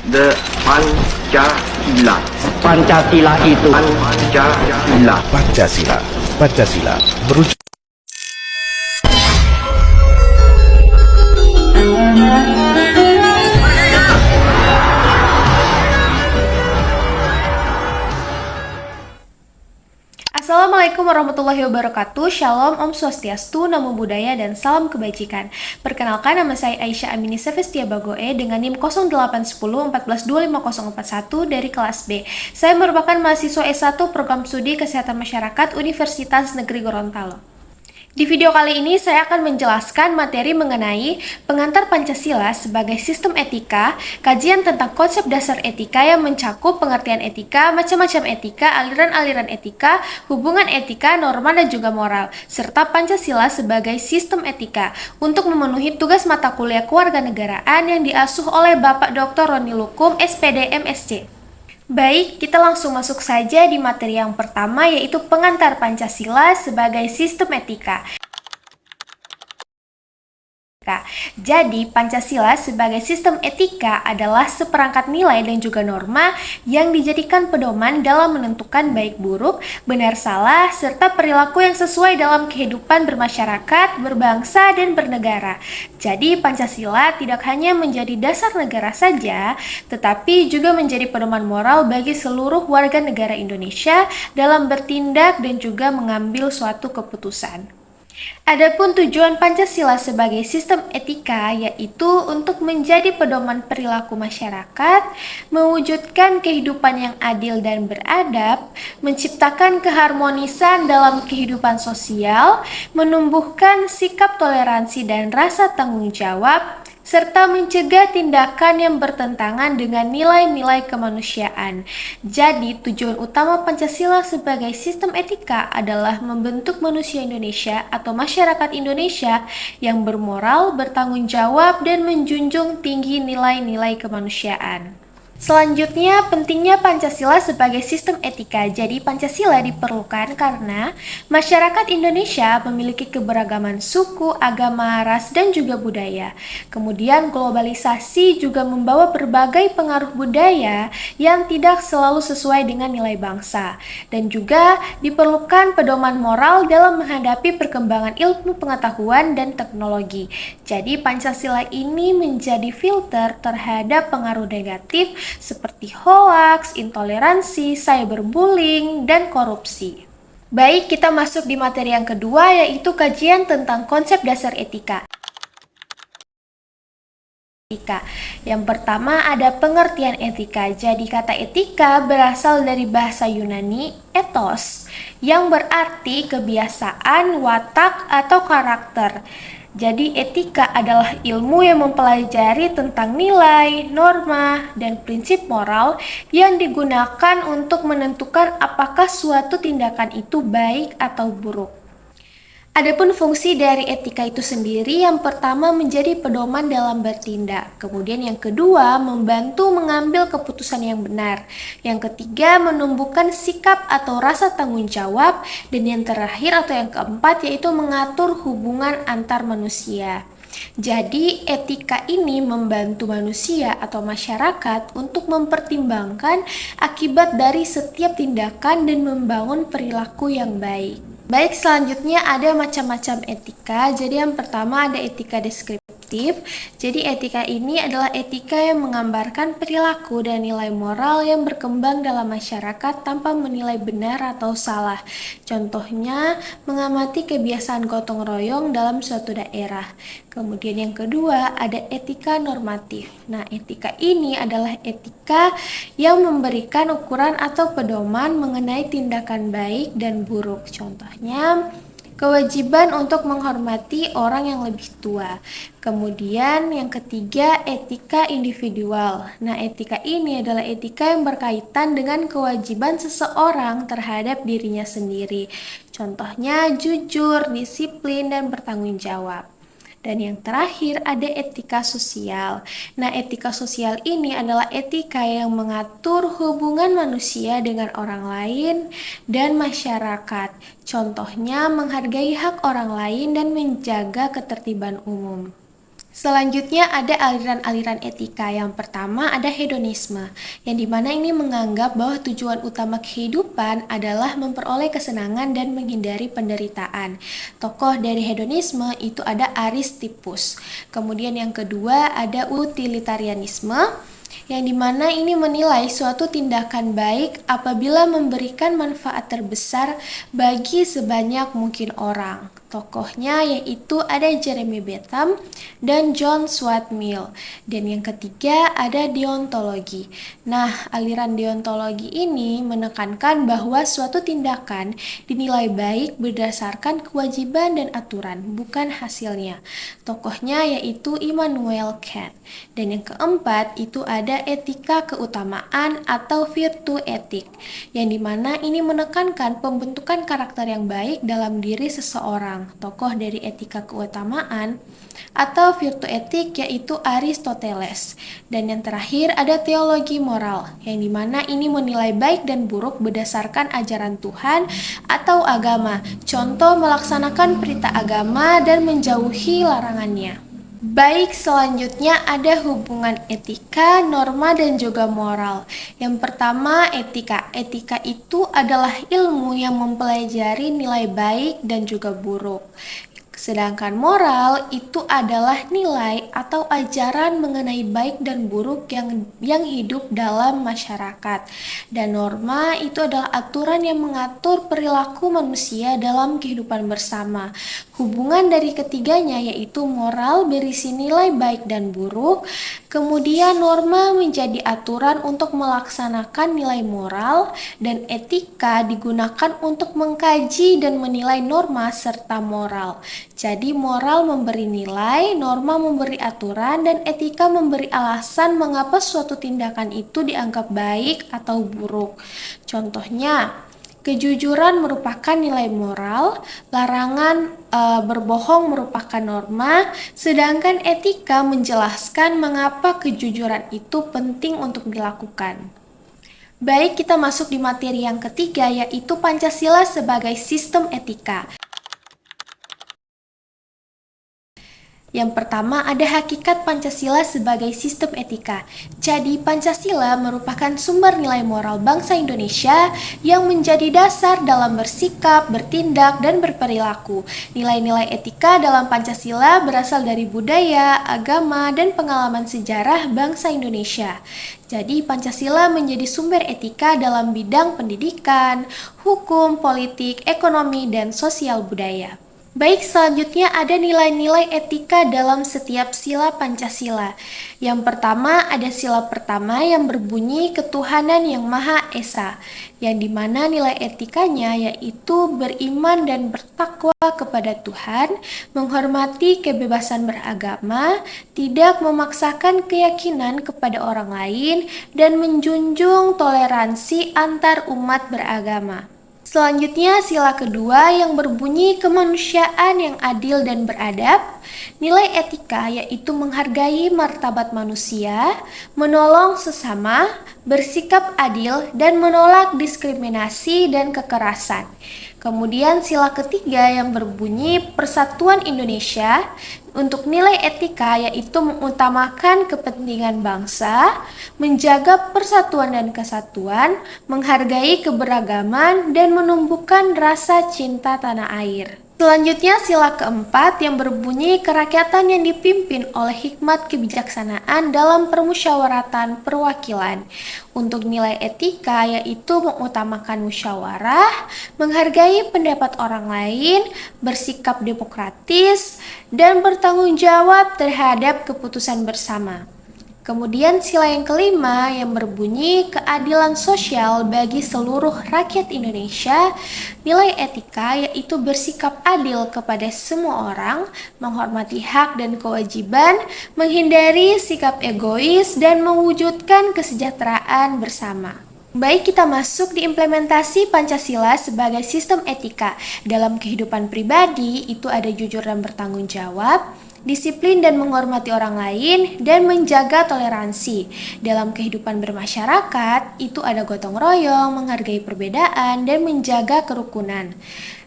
The Pancasila. Pancasila itu. Pancasila. Pancasila. Pancasila merujuk. Assalamualaikum warahmatullahi wabarakatuh. Shalom, Om Swastiastu, Namo Buddhaya, dan salam kebajikan. Perkenalkan, nama saya Aisyah Amini Sevestia Bagoe dengan NIM 081014254041 dari kelas B. Saya merupakan mahasiswa S1 Program Studi Kesehatan Masyarakat Universitas Negeri Gorontalo. Di video kali ini saya akan menjelaskan materi mengenai pengantar Pancasila sebagai sistem etika, kajian tentang konsep dasar etika yang mencakup pengertian etika, macam-macam etika, aliran-aliran etika, hubungan etika, norma, dan juga moral, serta Pancasila sebagai sistem etika untuk memenuhi tugas mata kuliah kewarganegaraan yang diasuh oleh Bapak Dr. Roni Lukum, SPD, MSc. Baik, kita langsung masuk saja di materi yang pertama, yaitu pengantar Pancasila sebagai sistem etika. Jadi, Pancasila sebagai sistem etika adalah seperangkat nilai dan juga norma yang dijadikan pedoman dalam menentukan baik buruk, benar salah, serta perilaku yang sesuai dalam kehidupan bermasyarakat, berbangsa, dan bernegara. Jadi, Pancasila tidak hanya menjadi dasar negara saja, tetapi juga menjadi pedoman moral bagi seluruh warga negara Indonesia dalam bertindak dan juga mengambil suatu keputusan. Adapun tujuan Pancasila sebagai sistem etika yaitu untuk menjadi pedoman perilaku masyarakat, mewujudkan kehidupan yang adil dan beradab, menciptakan keharmonisan dalam kehidupan sosial, menumbuhkan sikap toleransi dan rasa tanggung jawab, serta mencegah tindakan yang bertentangan dengan nilai-nilai kemanusiaan. Jadi, tujuan utama Pancasila sebagai sistem etika adalah membentuk manusia Indonesia atau masyarakat Indonesia yang bermoral, bertanggung jawab, dan menjunjung tinggi nilai-nilai kemanusiaan. Selanjutnya, pentingnya Pancasila sebagai sistem etika. Jadi, Pancasila diperlukan karena masyarakat Indonesia memiliki keberagaman suku, agama, ras, dan juga budaya. Kemudian, globalisasi juga membawa berbagai pengaruh budaya yang tidak selalu sesuai dengan nilai bangsa. Dan juga diperlukan pedoman moral dalam menghadapi perkembangan ilmu pengetahuan dan teknologi. Jadi, Pancasila ini menjadi filter terhadap pengaruh negatif seperti hoaks, intoleransi, cyberbullying, dan korupsi. Baik, kita masuk di materi yang kedua, yaitu kajian tentang konsep dasar etika. Yang pertama ada pengertian etika. Jadi kata etika berasal dari bahasa Yunani ethos yang berarti kebiasaan, watak, atau karakter. Jadi etika adalah ilmu yang mempelajari tentang nilai, norma, dan prinsip moral yang digunakan untuk menentukan apakah suatu tindakan itu baik atau buruk. Adapun fungsi dari etika itu sendiri, yang pertama menjadi pedoman dalam bertindak, kemudian yang kedua membantu mengambil keputusan yang benar, yang ketiga menumbuhkan sikap atau rasa tanggung jawab, dan yang terakhir atau yang keempat yaitu mengatur hubungan antar manusia. Jadi etika ini membantu manusia atau masyarakat untuk mempertimbangkan akibat dari setiap tindakan dan membangun perilaku yang baik. Baik, selanjutnya ada macam-macam etika. Jadi yang pertama ada etika deskriptif. Jadi etika ini adalah etika yang menggambarkan perilaku dan nilai moral yang berkembang dalam masyarakat tanpa menilai benar atau salah. Contohnya, mengamati kebiasaan gotong royong dalam suatu daerah. Kemudian yang kedua ada etika normatif. Nah, etika ini adalah etika yang memberikan ukuran atau pedoman mengenai tindakan baik dan buruk. Contohnya, kewajiban untuk menghormati orang yang lebih tua. Kemudian yang ketiga, etika individual. Nah, etika ini adalah etika yang berkaitan dengan kewajiban seseorang terhadap dirinya sendiri. Contohnya, jujur, disiplin, dan bertanggung jawab. Dan yang terakhir ada etika sosial. Nah, etika sosial ini adalah etika yang mengatur hubungan manusia dengan orang lain dan masyarakat. Contohnya, menghargai hak orang lain dan menjaga ketertiban umum. Selanjutnya ada aliran-aliran etika. Yang pertama ada hedonisme, yang dimana ini menganggap bahwa tujuan utama kehidupan adalah memperoleh kesenangan dan menghindari penderitaan. Tokoh dari hedonisme itu ada Aristippus. Kemudian yang kedua ada utilitarianisme, yang dimana ini menilai suatu tindakan baik apabila memberikan manfaat terbesar bagi sebanyak mungkin orang. Tokohnya yaitu ada Jeremy Bentham dan John Stuart Mill. Dan yang ketiga ada deontologi. Nah, aliran deontologi ini menekankan bahwa suatu tindakan dinilai baik berdasarkan kewajiban dan aturan, bukan hasilnya. Tokohnya yaitu Immanuel Kant. Dan yang keempat itu ada etika keutamaan atau virtue etik, yang dimana ini menekankan pembentukan karakter yang baik dalam diri seseorang. Tokoh dari etika keutamaan atau virtue etik yaitu Aristoteles. Dan yang terakhir ada teologi moral, yang dimana ini menilai baik dan buruk berdasarkan ajaran Tuhan atau agama. Contoh melaksanakan perintah agama dan menjauhi larangannya. Baik, selanjutnya ada hubungan etika, norma, dan juga moral. Yang pertama, etika. Etika itu adalah ilmu yang mempelajari nilai baik dan juga buruk. Sedangkan moral itu adalah nilai atau ajaran mengenai baik dan buruk yang hidup dalam masyarakat. Dan norma itu adalah aturan yang mengatur perilaku manusia dalam kehidupan bersama. Hubungan dari ketiganya yaitu moral berisi nilai baik dan buruk, kemudian norma menjadi aturan untuk melaksanakan nilai moral, dan etika digunakan untuk mengkaji dan menilai norma serta moral. Jadi moral memberi nilai, norma memberi aturan, dan etika memberi alasan mengapa suatu tindakan itu dianggap baik atau buruk. Contohnya, kejujuran merupakan nilai moral, larangan berbohong merupakan norma, sedangkan etika menjelaskan mengapa kejujuran itu penting untuk dilakukan. Baik, kita masuk di materi yang ketiga, yaitu Pancasila sebagai sistem etika. Yang pertama ada hakikat Pancasila sebagai sistem etika. Jadi Pancasila merupakan sumber nilai moral bangsa Indonesia yang menjadi dasar dalam bersikap, bertindak, dan berperilaku. Nilai-nilai etika dalam Pancasila berasal dari budaya, agama, dan pengalaman sejarah bangsa Indonesia. Jadi Pancasila menjadi sumber etika dalam bidang pendidikan, hukum, politik, ekonomi, dan sosial budaya. Baik, selanjutnya ada nilai-nilai etika dalam setiap sila Pancasila. Yang pertama ada sila pertama yang berbunyi ketuhanan yang Maha Esa, yang dimana nilai etikanya yaitu beriman dan bertakwa kepada Tuhan, menghormati kebebasan beragama, tidak memaksakan keyakinan kepada orang lain, dan menjunjung toleransi antar umat beragama. Selanjutnya sila kedua yang berbunyi kemanusiaan yang adil dan beradab. Nilai etika yaitu menghargai martabat manusia, menolong sesama, bersikap adil, dan menolak diskriminasi dan kekerasan. Kemudian sila ketiga yang berbunyi persatuan Indonesia. Untuk nilai etika yaitu mengutamakan kepentingan bangsa, menjaga persatuan dan kesatuan, menghargai keberagaman, dan menumbuhkan rasa cinta tanah air. Selanjutnya sila keempat yang berbunyi kerakyatan yang dipimpin oleh hikmat kebijaksanaan dalam permusyawaratan perwakilan. Untuk nilai etika yaitu mengutamakan musyawarah, menghargai pendapat orang lain, bersikap demokratis, dan bertanggung jawab terhadap keputusan bersama. Kemudian sila yang kelima yang berbunyi keadilan sosial bagi seluruh rakyat Indonesia. Nilai etika yaitu bersikap adil kepada semua orang, menghormati hak dan kewajiban, menghindari sikap egois, dan mewujudkan kesejahteraan bersama. Baik, kita masuk di implementasi Pancasila sebagai sistem etika. Dalam kehidupan pribadi itu ada jujur dan bertanggung jawab, disiplin dan menghormati orang lain, dan menjaga toleransi. Dalam kehidupan bermasyarakat, itu ada gotong royong, menghargai perbedaan, dan menjaga kerukunan.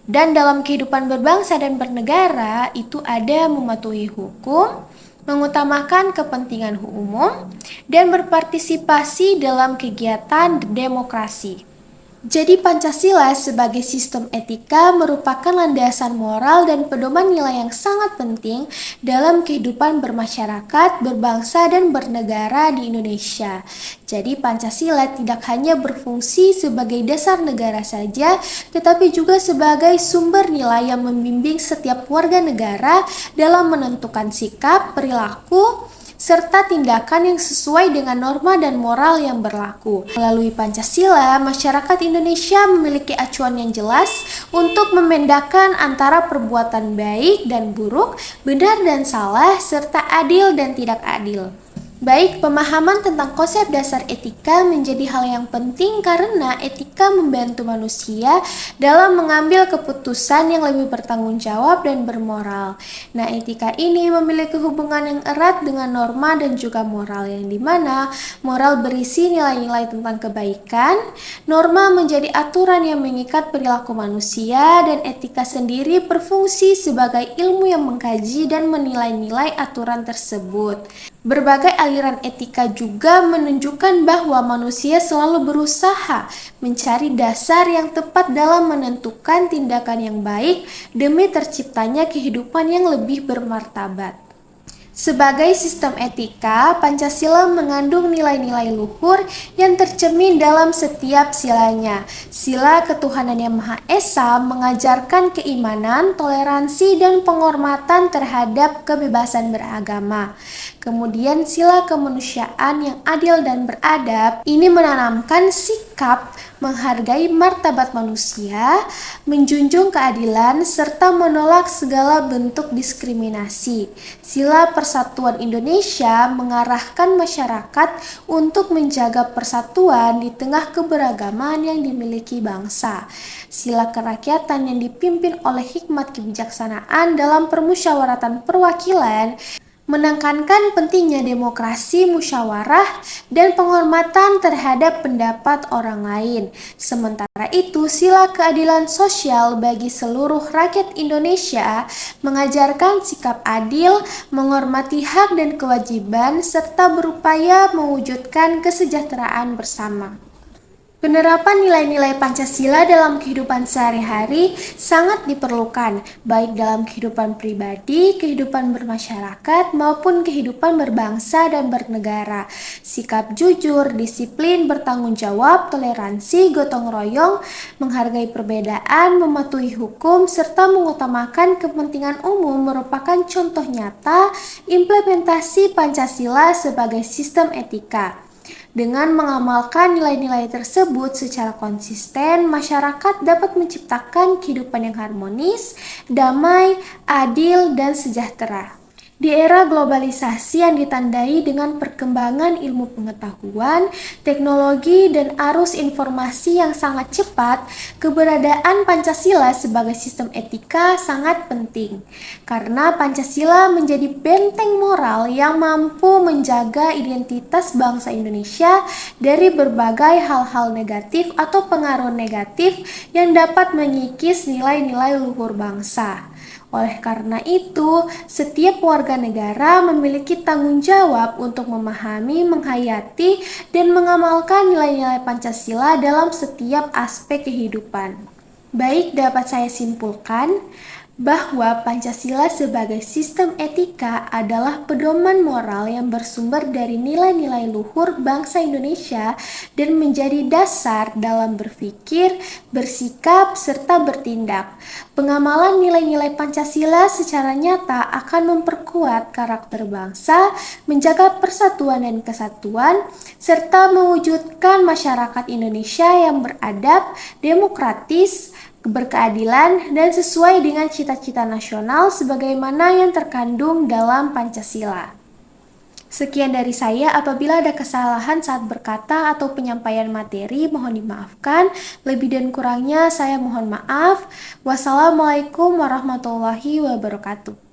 Dan dalam kehidupan berbangsa dan bernegara, itu ada mematuhi hukum, mengutamakan kepentingan umum, dan berpartisipasi dalam kegiatan demokrasi. Jadi Pancasila sebagai sistem etika merupakan landasan moral dan pedoman nilai yang sangat penting dalam kehidupan bermasyarakat, berbangsa, dan bernegara di Indonesia. Jadi Pancasila tidak hanya berfungsi sebagai dasar negara saja, tetapi juga sebagai sumber nilai yang membimbing setiap warga negara dalam menentukan sikap, perilaku, serta tindakan yang sesuai dengan norma dan moral yang berlaku. Melalui Pancasila, masyarakat Indonesia memiliki acuan yang jelas untuk membedakan antara perbuatan baik dan buruk, benar dan salah, serta adil dan tidak adil. Baik, pemahaman tentang konsep dasar etika menjadi hal yang penting karena etika membantu manusia dalam mengambil keputusan yang lebih bertanggung jawab dan bermoral. Nah, etika ini memiliki hubungan yang erat dengan norma dan juga moral, yang dimana moral berisi nilai-nilai tentang kebaikan, norma menjadi aturan yang mengikat perilaku manusia, dan etika sendiri berfungsi sebagai ilmu yang mengkaji dan menilai-nilai aturan tersebut. Berbagai aliran etika juga menunjukkan bahwa manusia selalu berusaha mencari dasar yang tepat dalam menentukan tindakan yang baik demi terciptanya kehidupan yang lebih bermartabat. Sebagai sistem etika, Pancasila mengandung nilai-nilai luhur yang tercermin dalam setiap silanya. Sila Ketuhanan Yang Maha Esa mengajarkan keimanan, toleransi, dan penghormatan terhadap kebebasan beragama. Kemudian sila kemanusiaan yang adil dan beradab ini menanamkan sikap menghargai martabat manusia, menjunjung keadilan, serta menolak segala bentuk diskriminasi. Sila Persatuan Indonesia mengarahkan masyarakat untuk menjaga persatuan di tengah keberagaman yang dimiliki bangsa. Sila Kerakyatan yang dipimpin oleh hikmat kebijaksanaan dalam permusyawaratan perwakilan menekankan pentingnya demokrasi, musyawarah, dan penghormatan terhadap pendapat orang lain. Sementara itu, sila keadilan sosial bagi seluruh rakyat Indonesia mengajarkan sikap adil, menghormati hak dan kewajiban, serta berupaya mewujudkan kesejahteraan bersama. Penerapan nilai-nilai Pancasila dalam kehidupan sehari-hari sangat diperlukan, baik dalam kehidupan pribadi, kehidupan bermasyarakat, maupun kehidupan berbangsa dan bernegara. Sikap jujur, disiplin, bertanggung jawab, toleransi, gotong royong, menghargai perbedaan, mematuhi hukum, serta mengutamakan kepentingan umum merupakan contoh nyata implementasi Pancasila sebagai sistem etika. Dengan mengamalkan nilai-nilai tersebut secara konsisten, masyarakat dapat menciptakan kehidupan yang harmonis, damai, adil, dan sejahtera. Di era globalisasi yang ditandai dengan perkembangan ilmu pengetahuan, teknologi, dan arus informasi yang sangat cepat, keberadaan Pancasila sebagai sistem etika sangat penting. Karena Pancasila menjadi benteng moral yang mampu menjaga identitas bangsa Indonesia dari berbagai hal-hal negatif atau pengaruh negatif yang dapat mengikis nilai-nilai luhur bangsa. Oleh karena itu, setiap warga negara memiliki tanggung jawab untuk memahami, menghayati, dan mengamalkan nilai-nilai Pancasila dalam setiap aspek kehidupan. Baik, dapat saya simpulkan bahwa Pancasila sebagai sistem etika adalah pedoman moral yang bersumber dari nilai-nilai luhur bangsa Indonesia dan menjadi dasar dalam berpikir, bersikap, serta bertindak. Pengamalan nilai-nilai Pancasila secara nyata akan memperkuat karakter bangsa, menjaga persatuan dan kesatuan, serta mewujudkan masyarakat Indonesia yang beradab, demokratis, berkeadilan, dan sesuai dengan cita-cita nasional sebagaimana yang terkandung dalam Pancasila. Sekian dari saya. Apabila ada kesalahan saat berkata atau penyampaian materi, mohon dimaafkan. Lebih dan kurangnya saya mohon maaf. Wassalamualaikum warahmatullahi wabarakatuh.